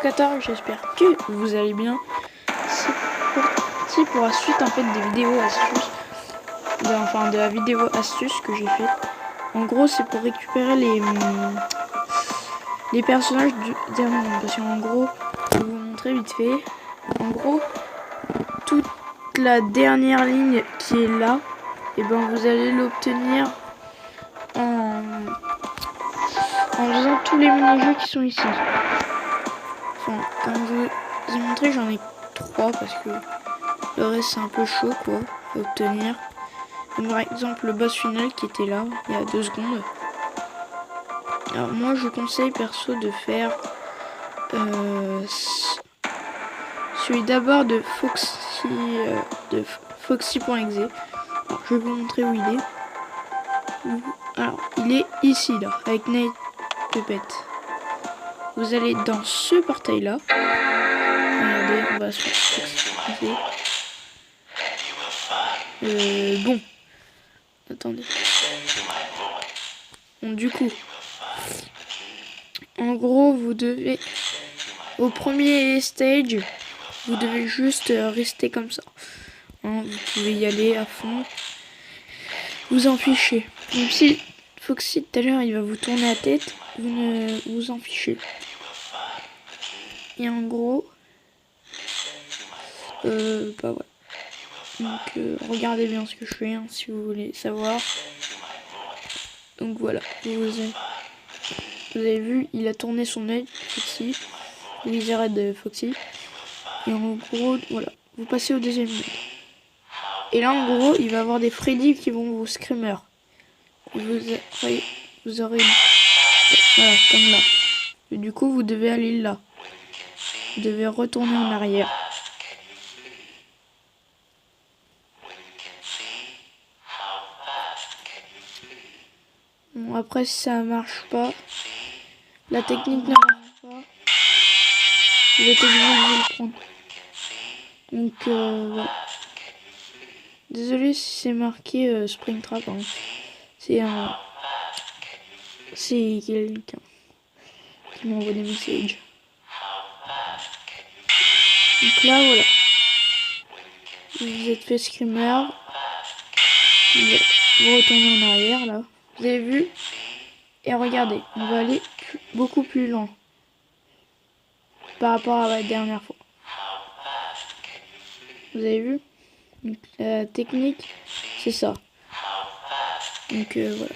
téléspectateurs, j'espère que vous allez bien. C'est pour la suite en fait des vidéos astuces, enfin de la vidéo astuce que j'ai fait. En gros, c'est pour récupérer les personnages du dernier monde. Parce qu'en gros, je vais vous montrer vite fait. En gros, toute la dernière ligne qui est là, et ben vous allez l'obtenir en faisant tous les mini-jeux qui sont ici. Enfin, comme je vous ai montré, j'en ai 3 parce que le reste c'est un peu chaud quoi à obtenir. Comme par exemple le boss final qui était là il y a 2 secondes. Alors moi je vous conseille perso de faire celui d'abord de Foxy.exe. Alors je vais vous montrer où il est. Alors il est ici là avec Night Puppet. Vous allez dans ce portail là. Regardez, on va se faire bon. Attendez. Bon, du coup. En gros, vous devez... Au premier stage, vous devez juste rester comme ça. Hein, vous pouvez y aller à fond. Vous en fichez. Même si Foxy tout à l'heure, il va vous tourner la tête, vous ne vous en fichez. Et en gros... bah ouais. Donc regardez bien ce que je fais hein, si vous voulez savoir. Donc voilà, vous avez vu, il a tourné son œil, Foxy. Les arrêts de Foxy. Et en gros, voilà, vous passez au deuxième monde. Et là en gros, il va y avoir des Freddy qui vont vous screamer. Vous aurez voilà, comme là. Et du coup, vous devez aller là. Vous devez retourner en arrière. Bon, après, si ça marche pas, la technique ne marche pas, vous êtes obligé de le prendre. Donc, voilà. Désolé si c'est marqué Springtrap. Hein. C'est quelqu'un qui m'envoie des messages. Donc là, voilà. Vous vous êtes fait screamer. Vous retournez en arrière, là. Vous avez vu? Et regardez, on va aller beaucoup plus loin par rapport à la dernière fois. Vous avez vu? Donc, la technique, c'est ça. Donc, voilà.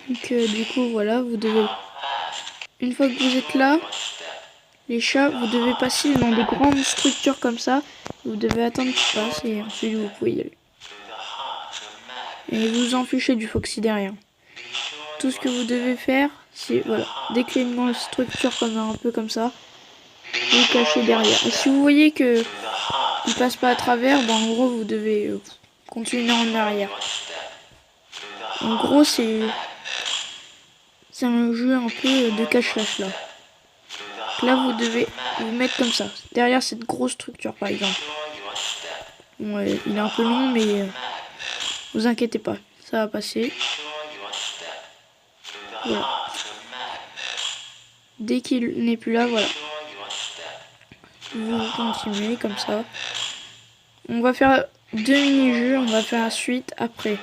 Donc, du coup, voilà, vous devez... Une fois que vous êtes là, les chats, vous devez passer dans des grandes structures comme ça. Vous devez attendre qu'ils passent et ensuite vous pouvez y aller. Et vous en fichez du Foxy derrière. Tout ce que vous devez faire, c'est voilà, dès qu'il y a une grande structure comme un peu comme ça, vous cachez derrière. Et si vous voyez que il passe pas à travers, ben en gros vous devez continuer en arrière. En gros c'est un jeu un peu de cache-cache là. Là vous devez vous mettre comme ça, derrière cette grosse structure par exemple. Bon, il est un peu long mais vous inquiétez pas, ça va passer. Voilà. Dès qu'il n'est plus là, voilà. Vous continuez comme ça. On va faire 2 mini-jeux, on va faire la suite après.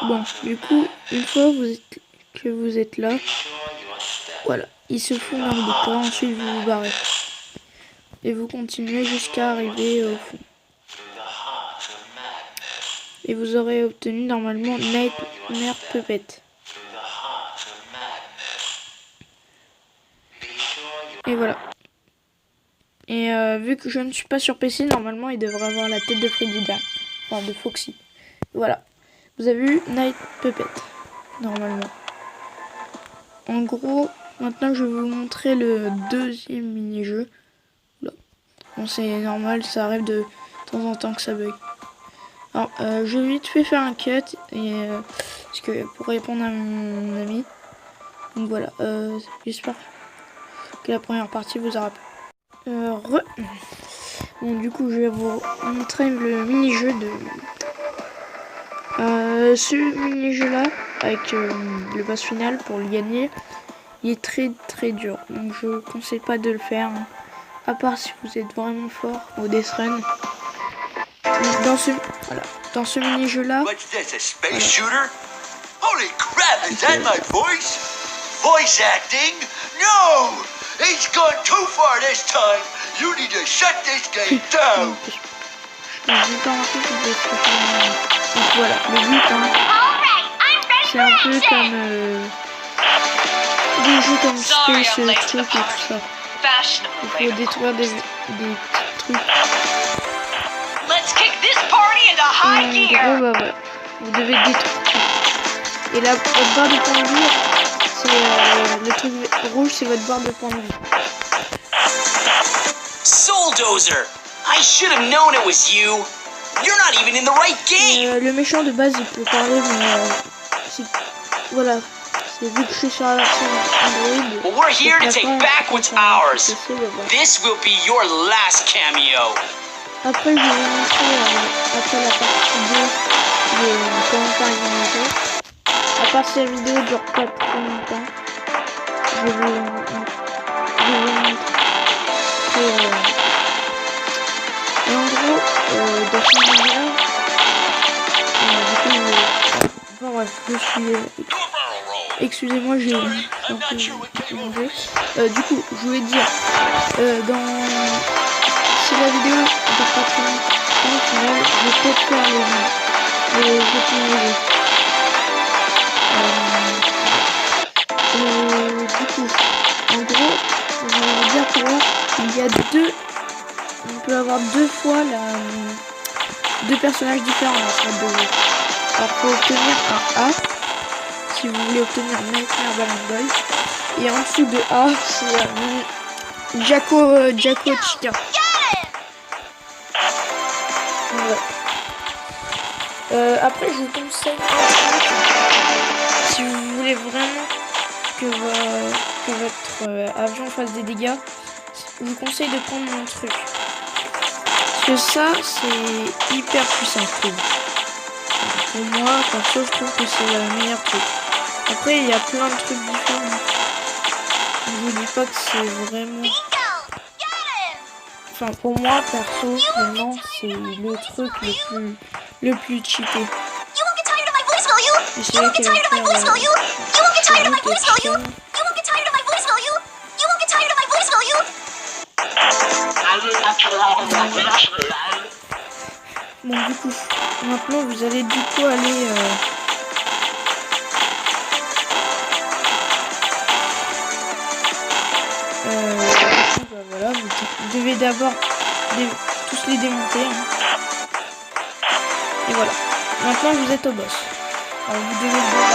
Bon, du coup, une fois que vous êtes là, voilà, il se fout dans le décor, ensuite vous vous barrez. Et vous continuez jusqu'à arriver au fond. Et vous aurez obtenu normalement Nightmare Puppet. Et voilà. Et vu que je ne suis pas sur PC, normalement il devrait avoir la tête de Freddy derrière. Enfin de Foxy. Voilà. Vous avez vu Night Puppet. Normalement. En gros, maintenant je vais vous montrer le deuxième mini-jeu. Bon c'est normal, ça arrive de temps en temps que ça bug. Alors je vais vite fait faire un cut. Et parce que pour répondre à mon ami. Donc voilà. J'espère que la première partie vous aura plu. Bon, du coup, je vais vous montrer le mini-jeu de... ce mini-jeu là, avec le boss final pour le gagner, il est très très dur. Donc je vous conseille pas de le faire, hein, à part si vous êtes vraiment fort au Death Run. Dans ce mini-jeu là... What's this, a space shooter? Holy crap, is that my voice? Voice acting? No! He's gone too far this time. You need to shut this game down. Donc voilà, le but, hein, c'est un peu comme des jeux comme Space Truc et tout ça. Il faut détruire des petits trucs. Et en gros, bah voilà, vous devez détruire tout. Et là, votre barre de points de vie, c'est le truc rouge, c'est votre barre de points de vie. Souldozer! I should have known it was you. You're not even in the right game. Le méchant de base, il peut parler, mais voilà, c'est vu que je suis sur la version Android. Well, we're here to take back what's ours. This will be your last cameo. Après, je vais vous montrer après la partie 2 de comment faire une vidéo. À part si la vidéo dure pas trop longtemps, je vais vous montrer. Et en gros, dans ce vidéo-là, enfin bref, je suis... Excusez-moi, j'ai un peu mangé. Du coup, je voulais dire, si la vidéo dure pas trop longtemps, au final, je vais peut-être faire les jeux. Du coup, en gros, je vais vous dire que là, il y a on peut avoir deux fois deux personnages différents en fait de jeu. Alors pour obtenir un A, si vous voulez obtenir Nightmare Balloon Boy, et en dessous de A, c'est Jacko Chica. Voilà. Après, je vous conseille, si vous voulez vraiment que votre avion fasse des dégâts, je vous conseille de prendre mon truc. Parce que ça, c'est hyper puissant, je trouve. Pour moi, perso, je trouve que c'est le meilleur truc. Après, il y a plein de trucs différents. Je vous dis pas que c'est vraiment... Enfin, pour moi, perso, vraiment, c'est le truc le plus cheaté. Et c'est là qu'elle va faire... Bon, du coup, maintenant vous allez du coup aller bah voilà, vous devez d'abord tous les démonter, hein. Et voilà, maintenant vous êtes au boss. Alors vous devez le voir.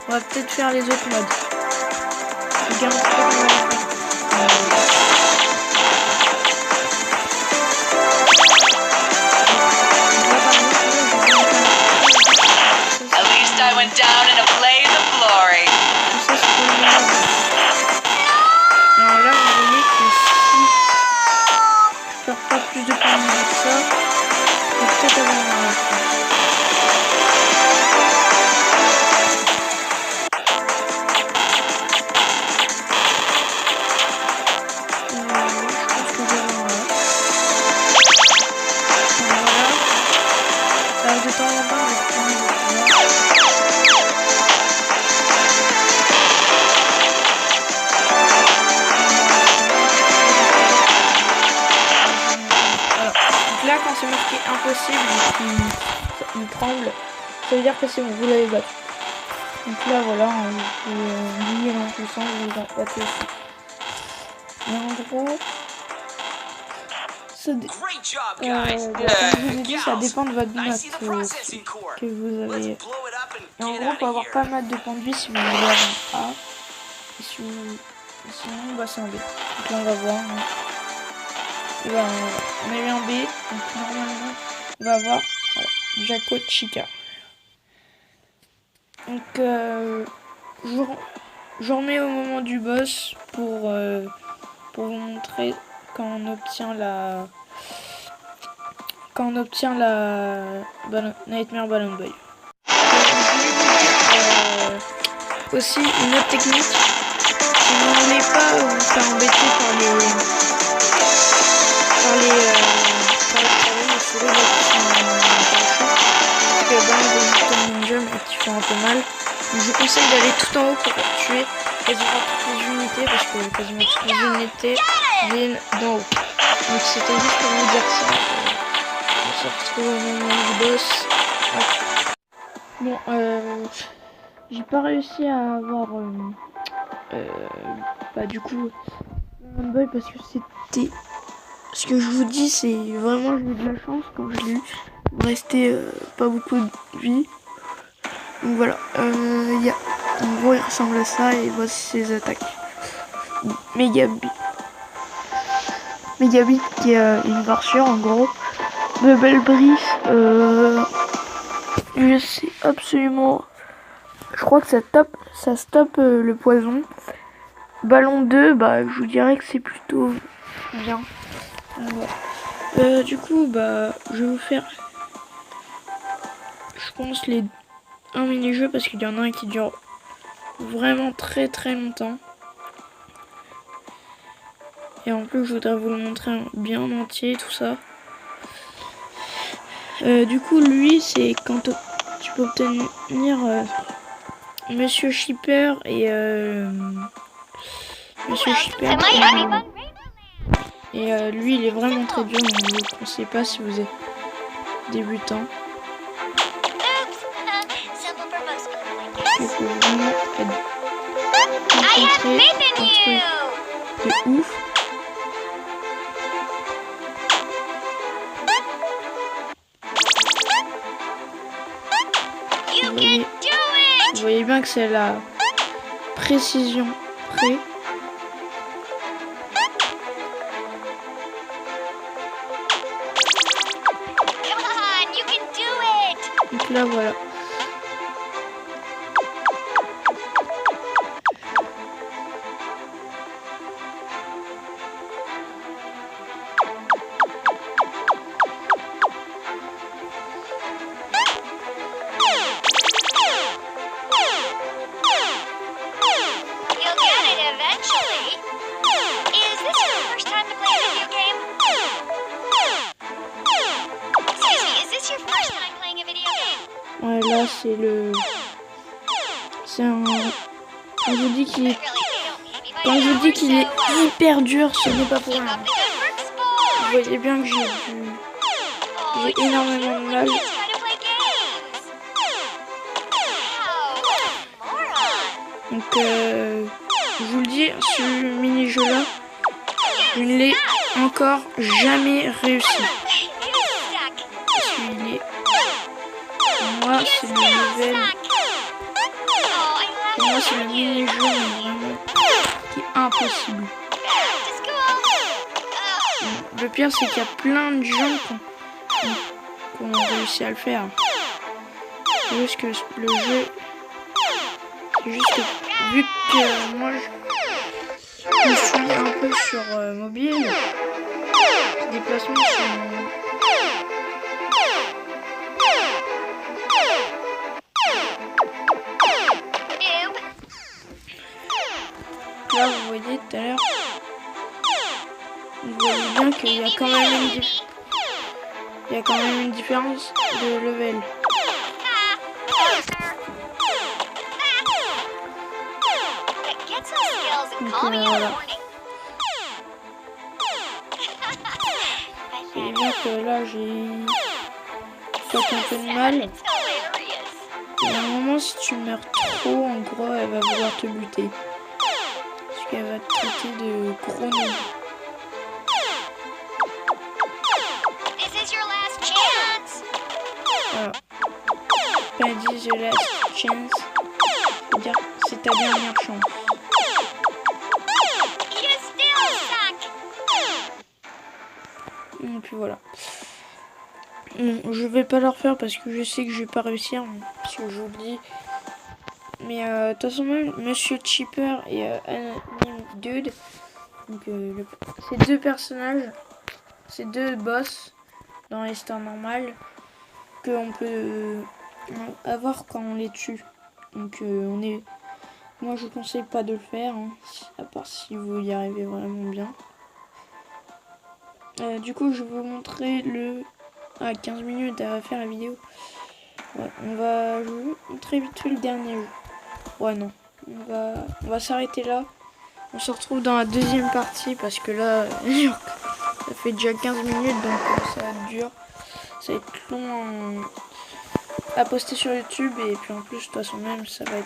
On va peut-être faire les autres modes. Regarde un peu comment on va faire. At least I went down in a blaze of glory. Ça, c'est pour le mode. Alors là, vous voyez que si je perds pas plus de points de vie que ça, je vais peut-être avoir un reste. De temps en temps, on va prendre voilà. Donc là, quand c'est marqué impossible, il tremble, ça veut dire que c'est bon, vous l'avez battu. Donc là, voilà, vous oubliez l'impuissance, vous les battez aussi. Et en gros, comme je vous ai dit, ça dépend de votre note que vous avez. Et en gros, pour avoir pas mal de points de vie, si vous voulez avoir un A, et si vous... sinon, bah, c'est un B. Donc là, on va voir. Hein. Et bah, on a eu un B, donc normalement, on va avoir voilà, Jacko Chica. Donc je remets au moment du boss pour vous montrer quand on obtient la Nightmare Balloon Boy. Aussi une autre technique, si vous ne voulez pas vous faire embêter par les souris qui sont parce que dans les jump et qui font un peu mal, je vous conseille d'aller tout en haut pour tuer quasiment toutes les unités parce que quasiment toutes les unités viennent d'en haut. Donc c'était juste pour vous dire ça. On se retrouve au moment du boss. Bon, j'ai pas réussi à avoir du coup Balloon Boy parce que c'était ce que je vous dis, c'est vraiment j'ai eu de la chance quand je l'ai eu. Il me restait pas beaucoup de vie. Donc voilà, en gros il ressemble à ça et voici ses attaques. Megabit qui est une version en gros de Belle Brief. Je sais absolument, je crois que ça stoppe le poison. Ballon 2, je vous dirais que c'est plutôt bien. Voilà. Du coup, je vais vous faire, je pense, un mini-jeu parce qu'il y en a un qui dure vraiment très très longtemps. Et en plus, je voudrais vous le montrer bien entier, tout ça. Du coup, lui, c'est quand tu peux obtenir Monsieur Shipper et Monsieur Shipper. Et lui, il est vraiment très dur. Donc je ne vous conseille pas si vous êtes débutant. Il faut vraiment être concentré, un truc de ouf. Vous voyez bien que c'est la précision près. Donc là voilà. Ouais, là c'est le... C'est un... Quand je vous dis qu'il est hyper dur, ce n'est pas pour rien. Vous voyez bien que j'ai énormément de mal. Donc je vous le dis, ce mini-jeu là, je ne l'ai encore jamais réussi. Parce qu'il est... Pour moi, c'est le level... Pour moi, c'est le mini-jeu vraiment qui est impossible. Le pire, c'est qu'il y a plein de gens qui ont réussi à le faire. C'est juste que le jeu... C'est juste que vu que moi je suis un peu sur mobile, les déplacements sont... Là vous voyez tout à l'heure, vous voyez bien qu'il y a quand même une différence de level. Donc voilà. C'est bien que là j'ai peut-être un peu de mal. Et à un moment, si tu meurs trop, en gros, elle va vouloir te buter. Parce qu'elle va te traiter de gros noob. Voilà. Quand elle dit the last chance, c'est-à-dire c'est ta dernière chance. Et puis voilà. Bon, je vais pas leur faire parce que je sais que je vais pas réussir. Parce que j'oublie. Mais de toute façon, même Monsieur Chipper et Anime Dude, donc ces deux personnages, ces deux boss dans l'histoire normale qu'on peut avoir quand on les tue. Donc moi je conseille pas de le faire, hein, à part si vous y arrivez vraiment bien. Du coup je vais vous montrer le 15 minutes à faire la vidéo. Ouais, je vais vous montrer vite fait le dernier jeu. Ouais non, on va s'arrêter là. On se retrouve dans la deuxième partie parce que là ça fait déjà 15 minutes donc ça va être dur. Ça va être long à poster sur YouTube et puis en plus de toute façon même ça va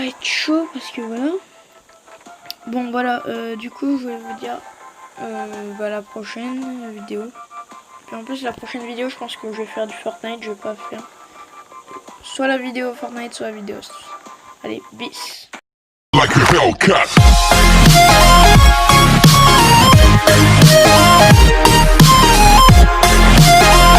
être chaud parce que voilà. Bon voilà, du coup je vais vous dire la prochaine vidéo. Puis en plus la prochaine vidéo je pense que je vais faire du Fortnite, je vais pas faire soit la vidéo Fortnite soit la vidéo. Allez, bis. Like a Hellcat.